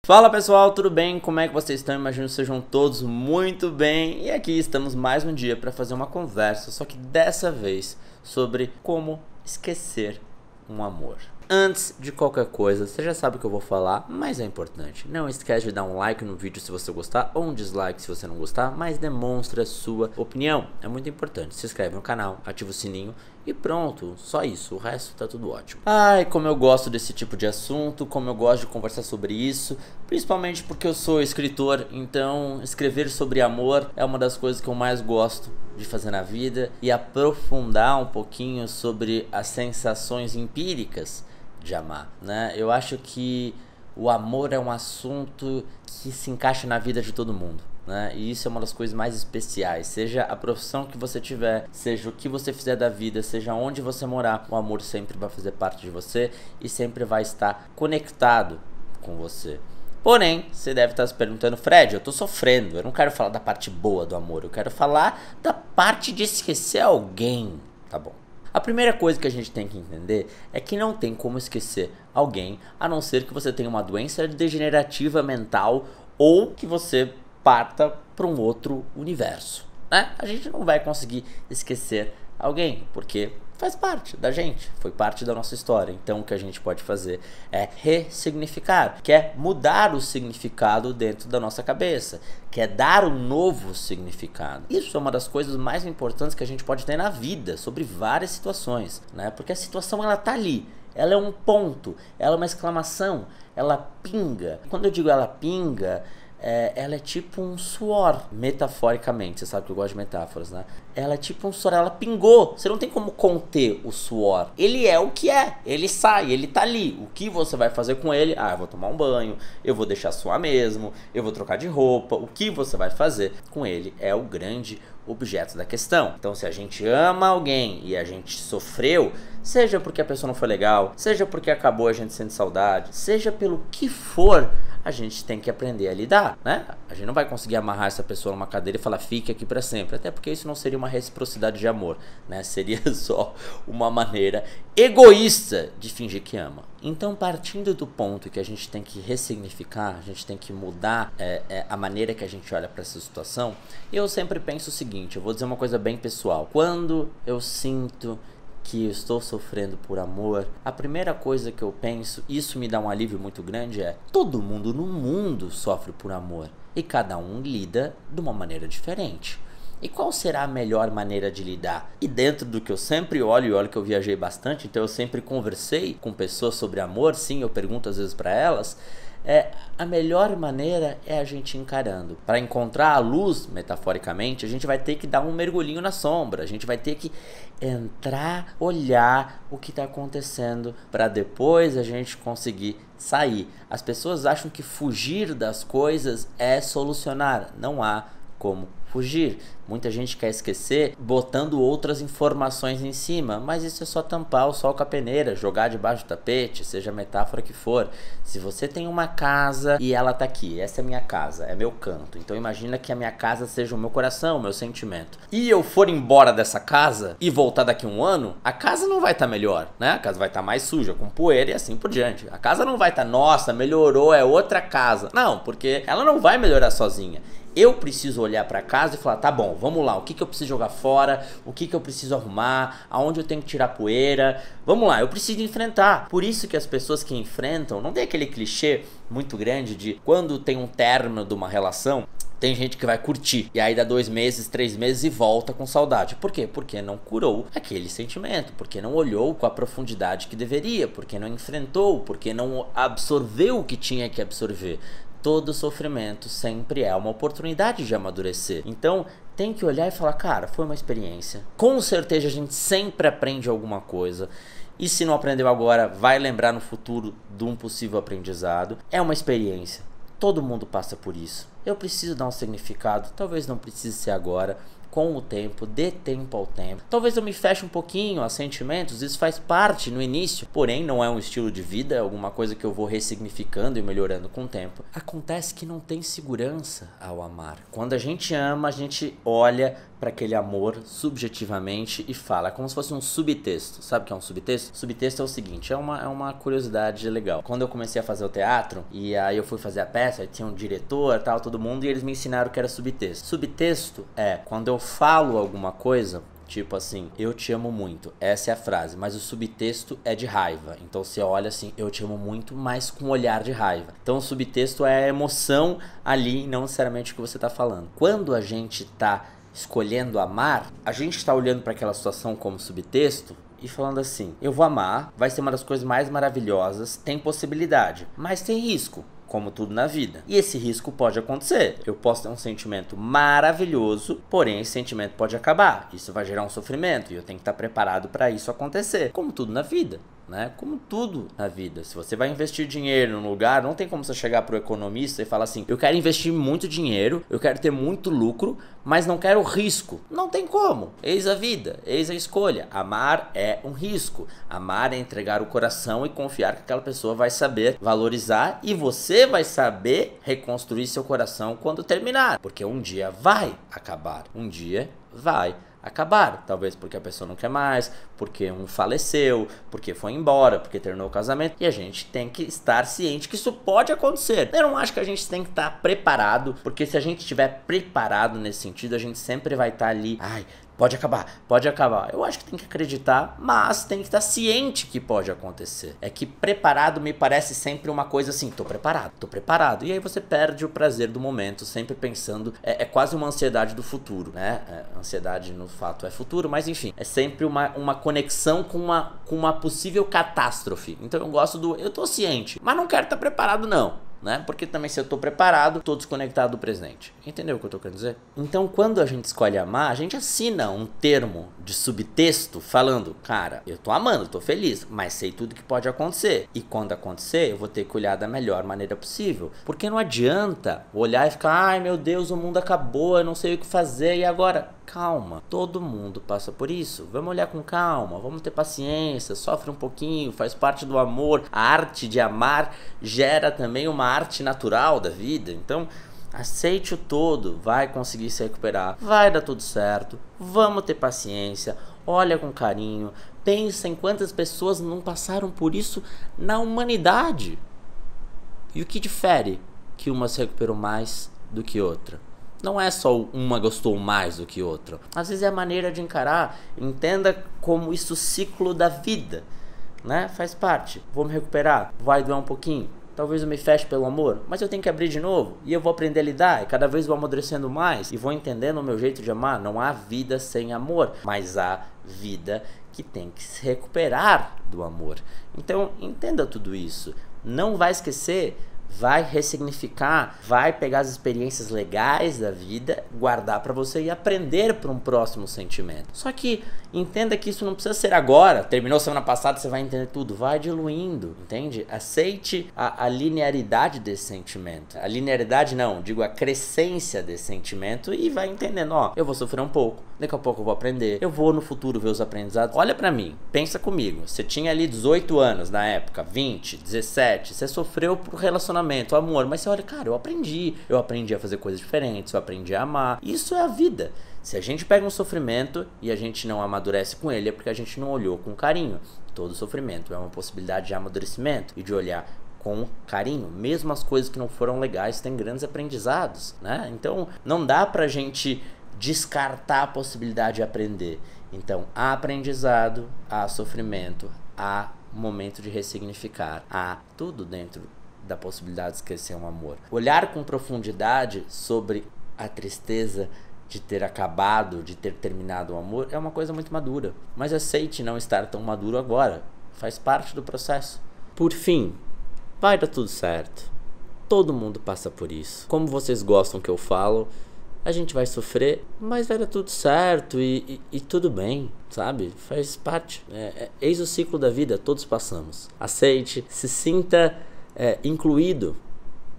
Fala pessoal, tudo bem? Como é que vocês estão? Imagino que sejam todos muito bem. E aqui estamos mais um dia para fazer uma conversa, só que dessa vez sobre como esquecer um amor. Antes de qualquer coisa, você já sabe o que eu vou falar, mas é importante. Não esquece de dar um like no vídeo se você gostar, ou um dislike se você não gostar, mas demonstre a sua opinião. É muito importante. Se inscreve no canal, ativa o sininho e pronto, só isso. O resto tá tudo ótimo. Ai, como eu gosto desse tipo de assunto, como eu gosto de conversar sobre isso, principalmente porque eu sou escritor, então escrever sobre amor é uma das coisas que eu mais gosto de fazer na vida e aprofundar um pouquinho sobre as sensações empíricas de amar, né? Eu acho que o amor é um assunto que se encaixa na vida de todo mundo, né? E isso é uma das coisas mais especiais. Seja a profissão que você tiver, seja o que você fizer da vida, seja onde você morar, o amor sempre vai fazer parte de você e sempre vai estar conectado com você. Porém, você deve estar se perguntando: Fred, eu tô sofrendo, eu não quero falar da parte boa do amor, eu quero falar da parte de esquecer alguém, tá bom? A primeira coisa que a gente tem que entender é que não tem como esquecer alguém, a não ser que você tenha uma doença degenerativa mental ou que você parta para um outro universo, né? A gente não vai conseguir esquecer alguém, porque faz parte da gente, foi parte da nossa história. Então o que a gente pode fazer é ressignificar, que é mudar o significado dentro da nossa cabeça, que é dar um novo significado. Isso é uma das coisas mais importantes que a gente pode ter na vida, sobre várias situações, né? Porque a situação ela tá ali, ela é um ponto, ela é uma exclamação, ela pinga. Quando eu digo ela pinga, ela é tipo um suor, metaforicamente. Você sabe que eu gosto de metáforas, né? Ela é tipo um suor, ela pingou. Você não tem como conter o suor. Ele é o que é, ele sai, ele tá ali. O que você vai fazer com ele? Ah, eu vou tomar um banho, eu vou deixar suar mesmo, eu vou trocar de roupa. O que você vai fazer com ele é o grande objeto da questão. Então, se a gente ama alguém e a gente sofreu, seja porque a pessoa não foi legal, seja porque acabou a gente sente saudade, seja pelo que for, a gente tem que aprender a lidar, né? A gente não vai conseguir amarrar essa pessoa numa cadeira e falar fique aqui pra sempre, até porque isso não seria uma reciprocidade de amor, né? Seria só uma maneira egoísta de fingir que ama. Então, partindo do ponto que a gente tem que ressignificar, a gente tem que mudar a maneira que a gente olha para essa situação, eu sempre penso o seguinte, eu vou dizer uma coisa bem pessoal. Quando eu sinto que eu estou sofrendo por amor, a primeira coisa que eu penso, isso me dá um alívio muito grande, é: todo mundo no mundo sofre por amor e cada um lida de uma maneira diferente. E qual será a melhor maneira de lidar? E dentro do que eu sempre olho, e olho que eu viajei bastante, então eu sempre conversei com pessoas sobre amor, sim, eu pergunto às vezes para elas, a melhor maneira é a gente encarando. Para encontrar a luz, metaforicamente, a gente vai ter que dar um mergulhinho na sombra, a gente vai ter que entrar, olhar o que está acontecendo, para depois a gente conseguir sair. As pessoas acham que fugir das coisas é solucionar, não há como fugir. Muita gente quer esquecer botando outras informações em cima, mas isso é só tampar o sol com a peneira, jogar debaixo do tapete, seja a metáfora que for. Se você tem uma casa e ela tá aqui, essa é minha casa, é meu canto, então imagina que a minha casa seja o meu coração, o meu sentimento, e eu for embora dessa casa e voltar daqui a um ano, a casa não vai estar melhor, né? A casa vai estar mais suja, com poeira e assim por diante. A casa não vai estar, nossa, melhorou, é outra casa. Não, porque ela não vai melhorar sozinha. Eu preciso olhar para casa e falar, tá bom, vamos lá, o que eu preciso jogar fora, o que eu preciso arrumar, aonde eu tenho que tirar poeira, vamos lá, eu preciso enfrentar. Por isso que as pessoas que enfrentam, não tem aquele clichê muito grande de quando tem um término de uma relação, tem gente que vai curtir, e aí dá 2 meses, 3 meses e volta com saudade. Por quê? Porque não curou aquele sentimento, porque não olhou com a profundidade que deveria, porque não enfrentou, porque não absorveu o que tinha que absorver. Todo sofrimento sempre é uma oportunidade de amadurecer. Então, tem que olhar e falar, cara, foi uma experiência. Com certeza a gente sempre aprende alguma coisa. E se não aprendeu agora, vai lembrar no futuro de um possível aprendizado. É uma experiência. Todo mundo passa por isso. Eu preciso dar um significado, talvez não precise ser agora. com o tempo, dê tempo ao tempo. Talvez eu me feche um pouquinho a sentimentos, isso faz parte no início, porém não é um estilo de vida, é alguma coisa que eu vou ressignificando e melhorando com o tempo. Acontece que não tem segurança ao amar. Quando a gente ama, a gente olha para aquele amor subjetivamente e fala, como se fosse um subtexto. Sabe o que é um subtexto? Subtexto é o seguinte, é uma curiosidade legal. Quando eu comecei a fazer o teatro, e aí eu fui fazer a peça, aí tinha um diretor, tal, todo mundo, e eles me ensinaram o que era subtexto. Subtexto é quando eu falo alguma coisa, tipo assim, eu te amo muito, essa é a frase, mas o subtexto é de raiva. Então você olha assim, eu te amo muito, mas com um olhar de raiva. Então o subtexto é a emoção ali, não necessariamente o que você tá falando. Quando a gente tá escolhendo amar, a gente está olhando para aquela situação como subtexto e falando assim, eu vou amar, vai ser uma das coisas mais maravilhosas, tem possibilidade, mas tem risco, como tudo na vida. E esse risco pode acontecer. Eu posso ter um sentimento maravilhoso, porém esse sentimento pode acabar. Isso vai gerar um sofrimento e eu tenho que estar preparado para isso acontecer, como tudo na vida. Né? Como tudo na vida, se você vai investir dinheiro num lugar, não tem como você chegar pro economista e falar assim, eu quero investir muito dinheiro, eu quero ter muito lucro, mas não quero risco. Não tem como, eis a vida, eis a escolha. Amar é um risco, amar é entregar o coração e confiar que aquela pessoa vai saber valorizar e você vai saber reconstruir seu coração quando terminar, porque um dia vai acabar, um dia vai acabar, talvez porque a pessoa não quer mais, porque um faleceu, porque foi embora, porque terminou o casamento, e a gente tem que estar ciente que isso pode acontecer. Eu não acho que a gente tem que estar preparado, porque se a gente estiver preparado nesse sentido, a gente sempre vai estar ali, pode acabar, pode acabar. Eu acho que tem que acreditar, mas tem que estar ciente que pode acontecer. É que preparado me parece sempre uma coisa assim, tô preparado. E aí você perde o prazer do momento, sempre pensando, é quase uma ansiedade do futuro, né? Ansiedade no fato é futuro, mas enfim, é sempre uma conexão com uma possível catástrofe. Então eu gosto eu tô ciente, mas não quero estar preparado não. Né? Porque também se eu tô preparado, tô desconectado do presente. Entendeu o que eu tô querendo dizer? Então quando a gente escolhe amar, a gente assina um termo de subtexto falando, cara, eu tô amando, tô feliz, mas sei tudo que pode acontecer. E quando acontecer, eu vou ter que olhar da melhor maneira possível. Porque não adianta olhar e ficar, ai meu Deus, o mundo acabou, eu não sei o que fazer, e agora? Calma, todo mundo passa por isso. Vamos olhar com calma, vamos ter paciência, sofre um pouquinho, faz parte do amor. A arte de amar gera também uma arte natural da vida. Então, aceite o todo, vai conseguir se recuperar, vai dar tudo certo. Vamos ter paciência, olha com carinho, pensa em quantas pessoas não passaram por isso na humanidade. E o que difere que uma se recuperou mais do que outra? Não é só uma gostou mais do que outra. Às vezes é a maneira de encarar. Entenda como isso é o ciclo da vida, né? Faz parte. Vou me recuperar, vai doer um pouquinho. Talvez eu me feche pelo amor, mas eu tenho que abrir de novo. E eu vou aprender a lidar. E cada vez vou amadurecendo mais. E vou entendendo o meu jeito de amar. Não há vida sem amor, mas há vida que tem que se recuperar do amor. Então entenda tudo isso. Não vai esquecer. Vai ressignificar, vai pegar as experiências legais da vida, guardar pra você e aprender para um próximo sentimento. Só que entenda que isso não precisa ser agora. Terminou semana passada, você vai entender tudo. Vai diluindo, entende? Aceite a linearidade desse sentimento. A linearidade não, digo a crescência desse sentimento e vai entendendo, ó, eu vou sofrer um pouco, daqui a pouco eu vou aprender, eu vou no futuro ver os aprendizados. Olha pra mim, pensa comigo, você tinha ali 18 anos na época, 20, 17, você sofreu por relacionamento, amor, mas você olha, cara, eu aprendi a fazer coisas diferentes, eu aprendi a amar. Isso é a vida. Se a gente pega um sofrimento e a gente não amadurece com ele, é porque a gente não olhou com carinho. Todo sofrimento é uma possibilidade de amadurecimento e de olhar com carinho. Mesmo as coisas que não foram legais têm grandes aprendizados, né? Então não dá pra gente descartar a possibilidade de aprender. Então há aprendizado, há sofrimento, há momento de ressignificar, há tudo dentro da possibilidade de esquecer um amor. Olhar com profundidade sobre a tristeza de ter acabado, de ter terminado o amor, é uma coisa muito madura. Mas aceite não estar tão maduro agora. Faz parte do processo. Por fim, vai dar tudo certo. Todo mundo passa por isso. Como vocês gostam que eu falo, a gente vai sofrer, mas vai dar tudo certo e tudo bem, sabe? Faz parte. Eis o ciclo da vida, todos passamos. Aceite, se sinta incluído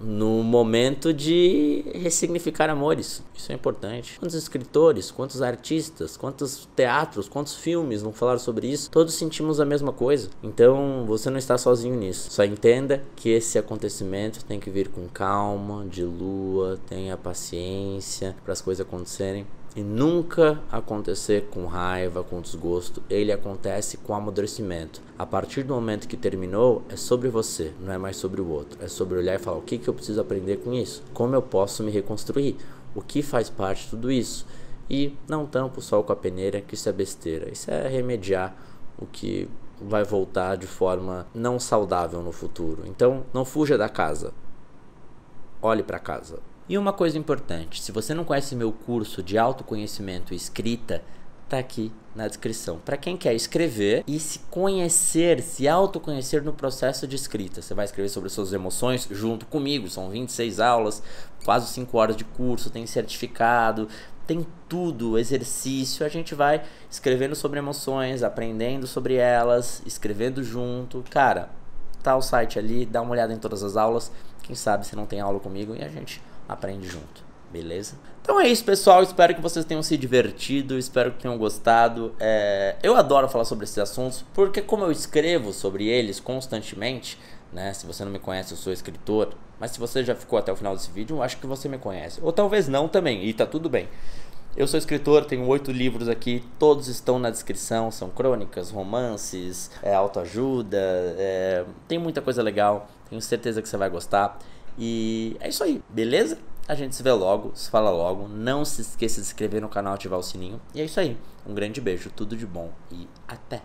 no momento de ressignificar amores. Isso é importante. Quantos escritores, quantos artistas, quantos teatros, quantos filmes não falaram sobre isso? Todos sentimos a mesma coisa. Então você não está sozinho nisso. Só entenda que esse acontecimento tem que vir com calma, de lua, tenha paciência para as coisas acontecerem. E nunca acontecer com raiva, com desgosto. Ele acontece com amadurecimento. A partir do momento que terminou, é sobre você, não é mais sobre o outro. É sobre olhar e falar, o que eu preciso aprender com isso? Como eu posso me reconstruir? O que faz parte de tudo isso? E não tampa o sol com a peneira, que isso é besteira. Isso é remediar o que vai voltar de forma não saudável no futuro. Então, não fuja da casa. Olhe para casa. E uma coisa importante, se você não conhece meu curso de autoconhecimento e escrita, tá aqui na descrição. Para quem quer escrever e se conhecer, se autoconhecer no processo de escrita. Você vai escrever sobre suas emoções junto comigo, são 26 aulas, quase 5 horas de curso, tem certificado, tem tudo, exercício, a gente vai escrevendo sobre emoções, aprendendo sobre elas, escrevendo junto. Cara, tá o site ali, dá uma olhada em todas as aulas, quem sabe você não tem aula comigo e a gente aprende junto, beleza? Então é isso, pessoal, espero que vocês tenham se divertido, espero que tenham gostado. Eu adoro falar sobre esses assuntos, porque como eu escrevo sobre eles constantemente, né? Se você não me conhece, eu sou escritor, mas se você já ficou até o final desse vídeo, eu acho que você me conhece, ou talvez não também, e tá tudo bem. Eu sou escritor, tenho 8 livros aqui, todos estão na descrição, são crônicas, romances, autoajuda, tem muita coisa legal, tenho certeza que você vai gostar. E é isso aí, beleza? A gente se vê logo, se fala logo. Não se esqueça de se inscrever no canal e ativar o sininho. E é isso aí, um grande beijo, tudo de bom e até!